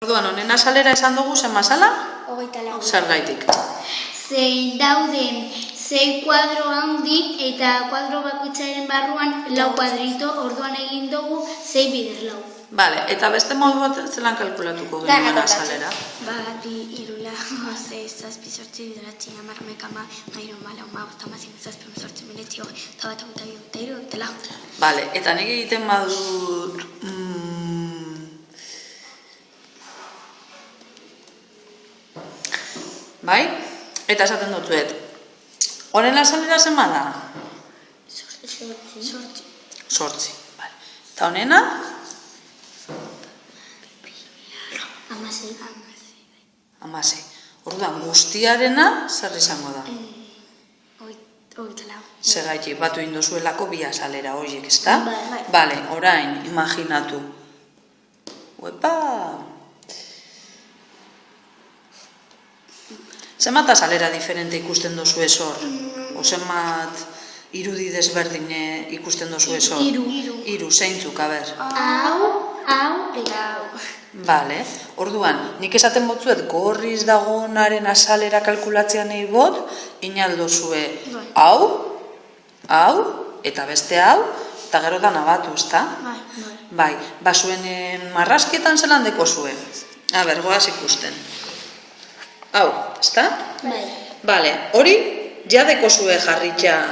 Orduan, honen azalera esan dugu zen masala? 24. Zergaitik. Zein dauden 6 kuadro handi eta kuadro bakoitzaren barruan 4 kuadrito, orduan egin dugu 6 bider 4. Bale, eta beste modu bat zelan kalkulatuko genuen azalera? 2, 3, 4, 6, 7, 8, 9, 10, 11, Bale, eta nik egiten badut... Bai? Eta esaten dutzuet. Honen azalera zen bada? 8. Bale. Eta honena? 16. Orduan, guztiarena zer izango da? 24. Segaitik, batu indozuelako bi azalera horiek, ezta? Bai. Bale, orain, imaginatu. Uepa! Zenbat azalera diferente ikusten dozu esor? O zenbat irudi desberdin ikusten dozu esor? 3. 3, zeintzuk, a ber. Hau, eta hau. Bale, orduan, nik esaten botzuet gorriz dagoenaren azalera kalkulatzea nahi bot, inaldo zue hau, eta beste hau, eta gero da nabatu, ezta? Bai, basuen marrazkietan zelan deko zuen. A ber, goaz ikusten. Hau, ezta? Bai. Bale, hori jadeko zue jarritxa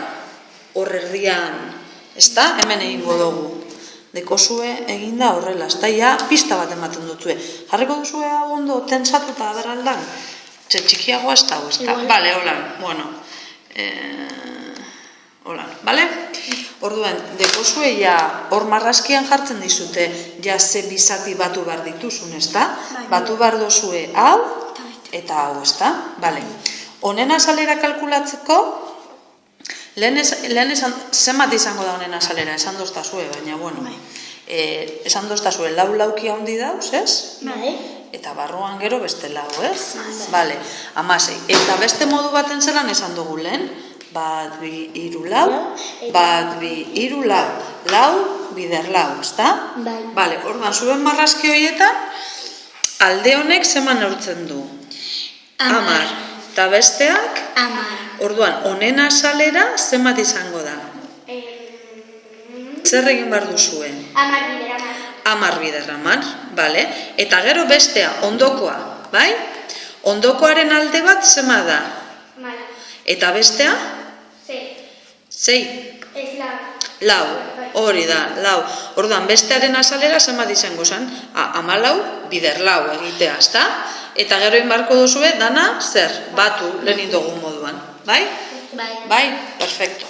horrerdian, ezta? Hemen egingo dugu. Dekozue eginda horrela, ezta? Ja, pista bat ematen dutzue. Jarriko duzue hau ondo tentsatuta adaraldan? Txikiagoa ez da, ezta? Bale, holan, bueno. Holan, bale? Orduan, dekozue ja hor marrazkian jartzen dizute ja ze bizati batu behar dituzun, ezta? Batu behar duzue hau eta hau, ezta? Bale. Honen azalera kalkulatzeko, lehen zenbat izango da honen azalera, esan doztazue, baina, bueno, esan doztazue lauki handi dauz, ez? Bai. Eta barruan gero beste lau, ez? Bale, 16. Eta beste modu baten zelan esan dugu lehen, 1, 2, 3, 4, lau, 1, 2, 3, 4, lau, bider lau, ezta? Bai. Bale, orduan, zuen marrazki horietan, alde honek zeman neurtzen du? 10. Eta besteak? 10. Orduan, honen azalera zenbat izango da? Zer egin behar duzuen? 10 bider 10. 10 bider 10, bale? Eta gero bestea, ondokoa, bai? Ondokoaren alde bat zema da? Eta bestea? 6. Ez Lau, hori da, lau. Orduan, bestearen azalera zenbat izango zen? 14 bider lau egitea, ezta? Eta gero inbarko duzue, dana, zer? Batu, lehenin dugun moduan. Bai? Bai. Bai? Perfecto.